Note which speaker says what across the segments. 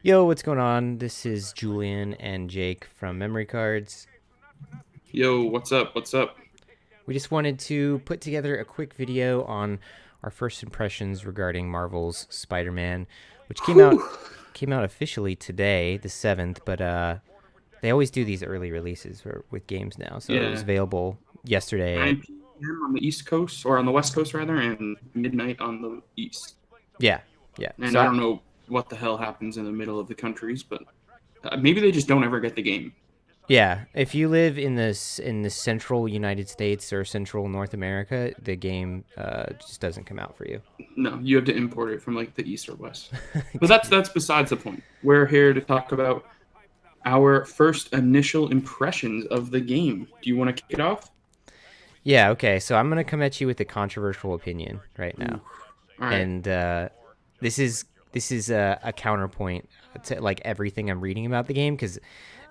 Speaker 1: Yo, what's going on? This is Julien and Jake from Memory Cards.
Speaker 2: Yo, what's up? What's up?
Speaker 1: We just wanted to put together a quick video on our first impressions regarding Marvel's Spider-Man, which
Speaker 2: Whew.
Speaker 1: came out officially today, the 7th, but they always do these early releases with games now. So it was
Speaker 2: Yeah,
Speaker 1: available yesterday.
Speaker 2: 9 p.m. on the East Coast, or on the West Coast rather, and midnight on the East.
Speaker 1: Yeah. Yeah.
Speaker 2: And I don't know what the hell happens in the middle of the countries, but maybe they just don't ever get the game.
Speaker 1: Yeah, if you live in the central United States or central North America, the game just doesn't come out for you.
Speaker 2: No, you have to import it from like the East or West. But that's besides the point. We're here to talk about our first initial impressions of the game. Do you want to kick it off?
Speaker 1: Yeah, okay. So I'm gonna come at you with a controversial opinion right
Speaker 2: Ooh,
Speaker 1: now,
Speaker 2: all right.
Speaker 1: and this is a counterpoint to like everything I'm reading about the game because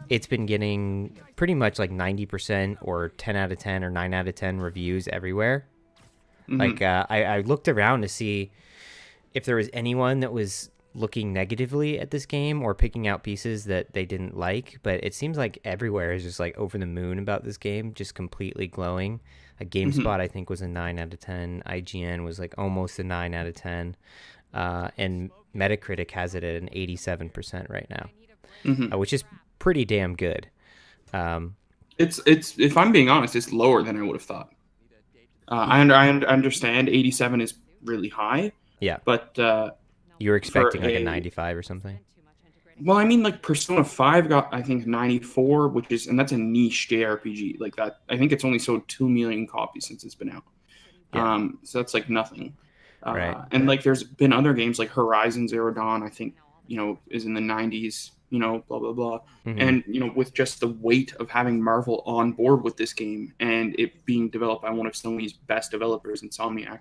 Speaker 1: it's been getting pretty much like 90% or 10 out of 10 or 9 out of 10 reviews everywhere.
Speaker 2: Mm-hmm.
Speaker 1: Like I looked around to see if there was anyone that was looking negatively at this game or picking out pieces that they didn't like, but it seems like everywhere is just like over the moon about this game, just completely glowing. A
Speaker 2: Mm-hmm.
Speaker 1: GameSpot, I think, was a 9 out of 10. IGN was like almost a 9 out of 10. And Metacritic has it at an 87% right now,
Speaker 2: Mm-hmm.
Speaker 1: which is pretty damn good. Um,
Speaker 2: It's if I'm being honest, it's lower than I would have thought. I understand 87 is really high,
Speaker 1: yeah,
Speaker 2: but
Speaker 1: you were
Speaker 2: for
Speaker 1: expecting like a
Speaker 2: a
Speaker 1: 95 or something.
Speaker 2: well, I mean, like Persona 5 got I think 94, which is and that's a niche JRPG. Like that, I think it's only sold 2 million copies since it's been out.
Speaker 1: Yeah,
Speaker 2: So that's like nothing.
Speaker 1: right.
Speaker 2: And like there's been other games like Horizon Zero Dawn, I think, is in the 90s, blah blah blah.
Speaker 1: Mm-hmm.
Speaker 2: And with just the weight of having Marvel on board with this game and it being developed by one of Sony's best developers, Insomniac,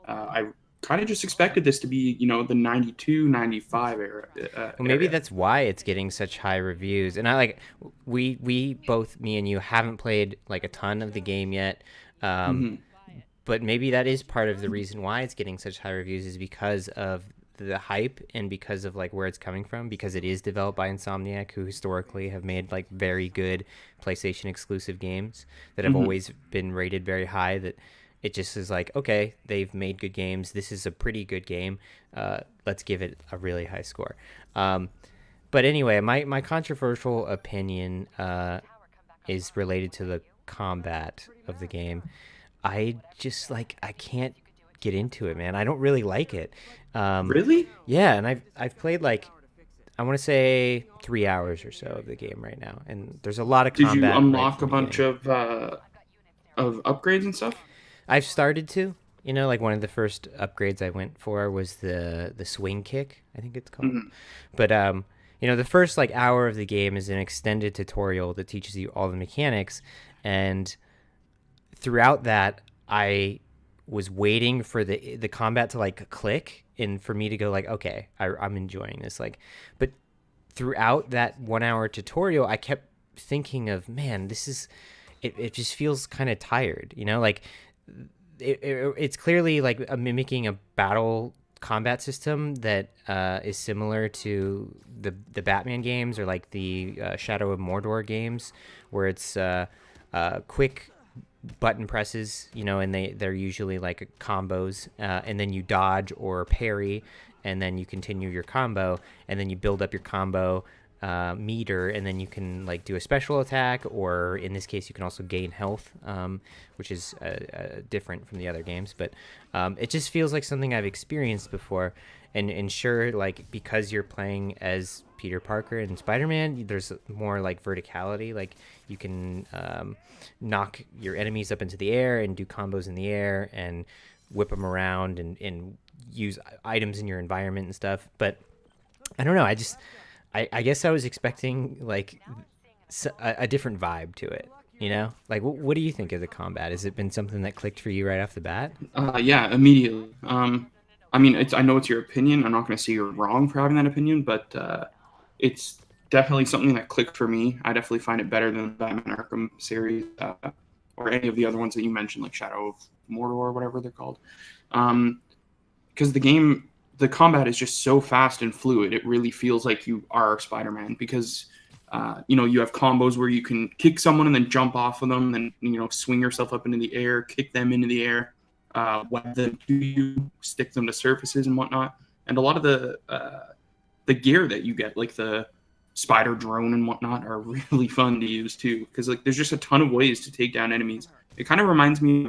Speaker 2: I kind of just expected this to be, the 92, 95 era
Speaker 1: Well, maybe
Speaker 2: area.
Speaker 1: that's why it's getting such high reviews. And I like we both me and you haven't played like a ton of the game yet. Um,
Speaker 2: Hmm.
Speaker 1: but maybe that is part of the reason why it's getting such high reviews is because of the hype and because of like where it's coming from because it is developed by Insomniac who historically have made like very good PlayStation exclusive games that have
Speaker 2: Hmm.
Speaker 1: always been rated very high that it just is like okay they've made good games, this is a pretty good game, let's give it a really high score. um, but anyway, my controversial opinion is related to the combat of the game. I just like I can't get into it, man. I don't really like it. Um,
Speaker 2: Really?
Speaker 1: yeah, and I've played like I want to say 3 hours or so of the game right now, and there's a lot of
Speaker 2: Did you
Speaker 1: combat right
Speaker 2: unlock
Speaker 1: from
Speaker 2: a
Speaker 1: the
Speaker 2: bunch
Speaker 1: beginning.
Speaker 2: of upgrades and stuff?
Speaker 1: I've started to, like one of the first upgrades I went for was the swing kick, I think it's called.
Speaker 2: Hmm.
Speaker 1: But the first like hour of the game is an extended tutorial that teaches you all the mechanics, and throughout that, I was waiting for the combat to like click and for me to go like, okay, I'm enjoying this. Like, but throughout that 1 hour tutorial, I kept thinking of, man, this is it just feels kind of tired, like it's clearly like mimicking a battle combat system that is similar to the Batman games or like the Shadow of Mordor games, where it's quick button presses, and they're usually like combos, and then you dodge or parry, and then you continue your combo, and then you build up your combo meter, and then you can like do a special attack, or in this case, you can also gain health, which is different from the other games. But it just feels like something I've experienced before, and sure, like because you're playing as Peter Parker and Spider-Man, there's more like verticality, like you can knock your enemies up into the air and do combos in the air and whip them around and use items in your environment and stuff. But I don't know. I guess I was expecting like a different vibe to it. Like what do you think of the combat? Has it been something that clicked for you right off the bat?
Speaker 2: Yeah, immediately. I mean, I know it's your opinion. I'm not going to say you're wrong for having that opinion, but it's definitely something that clicked for me. I definitely find it better than the Batman Arkham series, or any of the other ones that you mentioned, like Shadow of Mordor or whatever they're called. Because the game the combat is just so fast and fluid. It really feels like you are Spider-Man because you have combos where you can kick someone and then jump off of them, then swing yourself up into the air, kick them into the air, web them to you, stick them to surfaces and whatnot. And a lot of the gear that you get, like the spider drone and whatnot, are really fun to use too, because like there's just a ton of ways to take down enemies. It kind of reminds me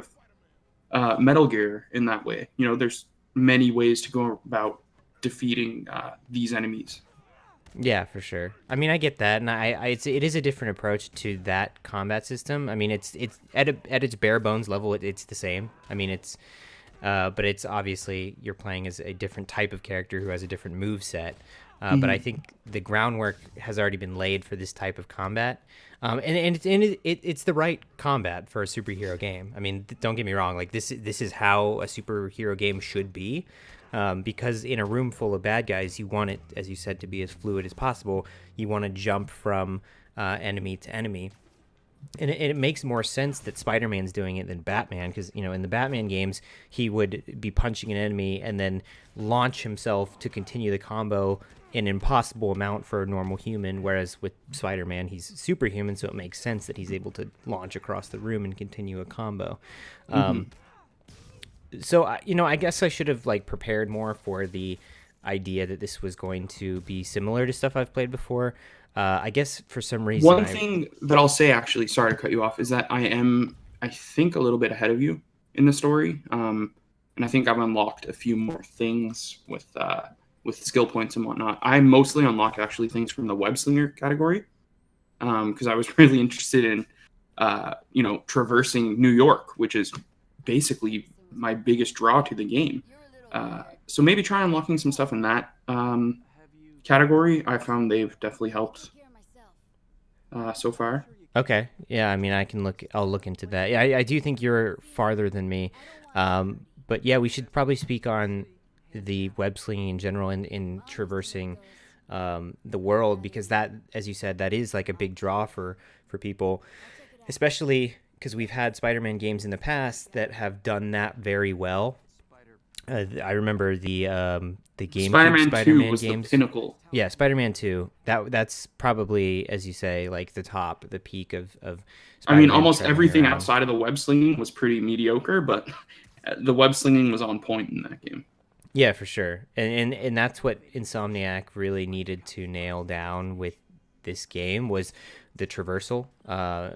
Speaker 2: of Metal Gear in that way. There's many ways to go about defeating these enemies.
Speaker 1: Yeah, for sure. I mean, I get that, and it is a different approach to that combat system. I mean, it's at its bare bones level, it's the same. I mean, but it's obviously you're playing as a different type of character who has a different move set. But I think the groundwork has already been laid for this type of combat, and it's the right combat for a superhero game. I mean, don't get me wrong. Like this is how a superhero game should be, because in a room full of bad guys, you want it, as you said, to be as fluid as possible. You want to jump from enemy to enemy. And it makes more sense that Spider-Man's doing it than Batman, because in the Batman games he would be punching an enemy and then launch himself to continue the combo, an impossible amount for a normal human, whereas with Spider-Man he's superhuman, so it makes sense that he's able to launch across the room and continue a combo. So I guess I should have prepared more for the idea that this was going to be similar to stuff I've played before. I guess for some reason
Speaker 2: one thing that I'll say, actually, sorry to cut you off, is that I think a little bit ahead of you in the story, and I think I've unlocked a few more things with skill points and whatnot. I mostly unlocked actually things from the web slinger category, because I was really interested in traversing New York, which is basically my biggest draw to the game. So maybe try unlocking some stuff in that category. I found they've definitely helped so far.
Speaker 1: Okay. Yeah, I mean, I'll look into that. Yeah, I do think you're farther than me. But yeah, we should probably speak on the web slinging in general in traversing the world, because that, as you said, that is like a big draw for people, especially because we've had Spider-Man games in the past that have done that very well. I remember the GameCube Spider-Man
Speaker 2: was
Speaker 1: games.
Speaker 2: The pinnacle.
Speaker 1: Yeah, Spider-Man 2. That's probably, as you say, like the peak of Spider-Man.
Speaker 2: I mean, almost everything outside of the web slinging was pretty mediocre, but the web slinging was on point in that game.
Speaker 1: Yeah, for sure. And that's what Insomniac really needed to nail down with this game, was the traversal,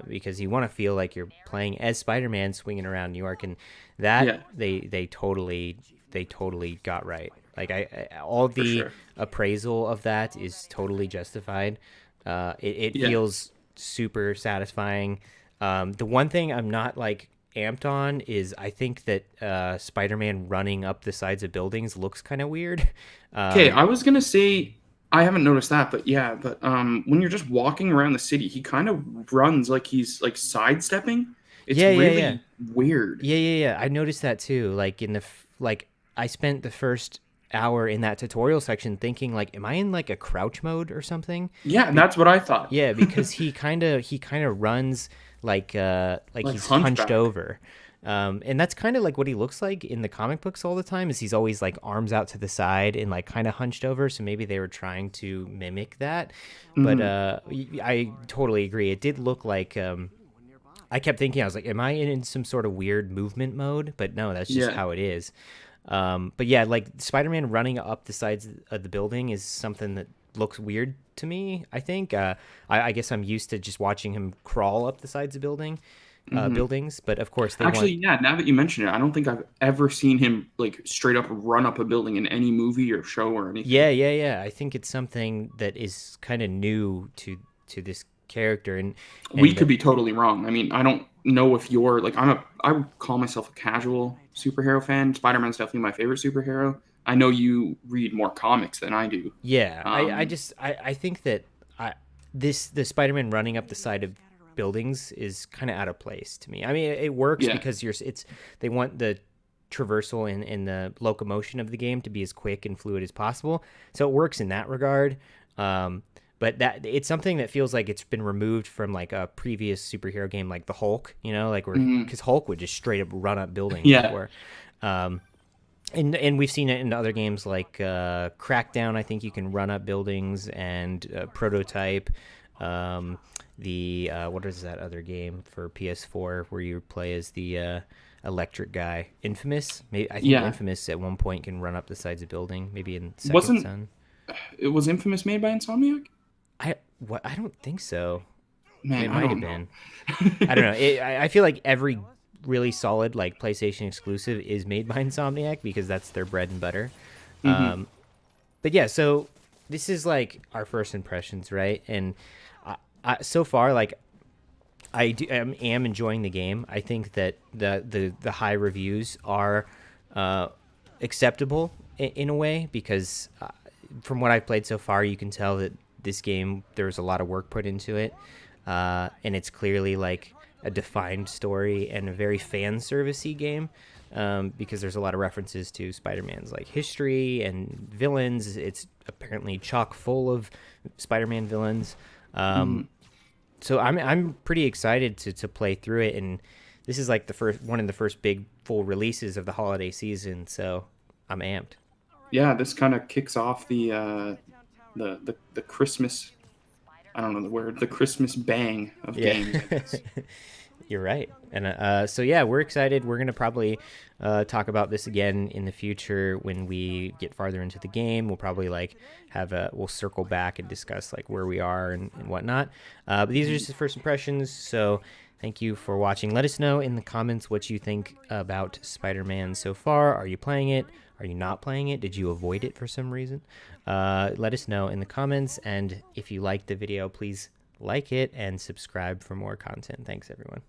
Speaker 1: because you want to feel like you're playing as Spider-Man swinging around New York, and that they totally got right. Like all the appraisal of that is totally justified. It feels super satisfying. The one thing I'm not amped on is I think that Spider-Man running up the sides of buildings looks kind of weird.
Speaker 2: Okay, I was gonna say I haven't noticed that, but when you're just walking around the city, he kind of runs like he's sidestepping. It's really weird.
Speaker 1: Yeah. I noticed that too. I spent the first hour in that tutorial section thinking am I in a crouch mode or something?
Speaker 2: Yeah, that's what I thought.
Speaker 1: Yeah, because he kind of runs like he's hunched over. And that's kind of what he looks like in the comic books all the time, is he's always arms out to the side and kind of hunched over. So maybe they were trying to mimic that. But I totally agree. It did look like I kept thinking, I was like, am I in some sort of weird movement mode? But no, that's just how it is. But yeah, Spider-Man running up the sides of the building is something that looks weird to me. I think I guess I'm used to just watching him crawl up the sides of buildings, but of course
Speaker 2: now that you mention it, I don't think I've ever seen him straight up run up a building in any movie or show or anything.
Speaker 1: Yeah. I think it's something that is kind of new to this character, and
Speaker 2: we could be totally wrong. I mean, I don't know if you're I would call myself a casual superhero fan. Spider-Man's definitely my favorite superhero. I know you read more comics than I do.
Speaker 1: Yeah, I think that the Spider-Man running up the side of buildings is kind of out of place to me. I mean, it works because they want the traversal and the locomotion of the game to be as quick and fluid as possible, so it works in that regard. But that it's something that feels like it's been removed from a previous superhero game, like the Hulk, because Hulk would just straight up run up buildings before. And we've seen it in other games like Crackdown. I think you can run up buildings and prototype. Um, the what is that other game for PS4 where you play as the electric guy? Infamous. Maybe, I think
Speaker 2: Yeah,
Speaker 1: Infamous at one point can run up the sides of building. Maybe in Second
Speaker 2: wasn't
Speaker 1: Son.
Speaker 2: it was Infamous made by Insomniac?
Speaker 1: I don't think so.
Speaker 2: Man,
Speaker 1: It
Speaker 2: I
Speaker 1: might have
Speaker 2: don't know.
Speaker 1: been. I don't know. I feel like every really solid like PlayStation exclusive is made by Insomniac because that's their bread and butter.
Speaker 2: Hmm.
Speaker 1: Um, but yeah, so this is like our first impressions, right? And so far, like am enjoying the game. I think that the high reviews are uh, acceptable in a way because from what I've played so far, you can tell that this game there was a lot of work put into it, and it's clearly like a defined story and a very fan servicey game. Because there's a lot of references to Spider-Man's like history and villains. It's apparently chock full of Spider-Man villains.
Speaker 2: Hmm.
Speaker 1: So I'm pretty excited to play through it, and this is like the first one of the first big full releases of the holiday season. So I'm amped.
Speaker 2: Yeah, this kind of kicks off the Christmas. I don't know the word. The Christmas bang of
Speaker 1: Yeah.
Speaker 2: games, I guess.
Speaker 1: You're right. And so, yeah, we're excited. We're going to probably talk about this again in the future when we get farther into the game. We'll probably like we'll circle back and discuss like where we are and whatnot. But these are just the first impressions. So thank you for watching. Let us know in the comments what you think about Spider-Man so far. Are you playing it? Are you not playing it? Did you avoid it for some reason? Let us know in the comments. And if you liked the video, please like it and subscribe for more content. Thanks, everyone.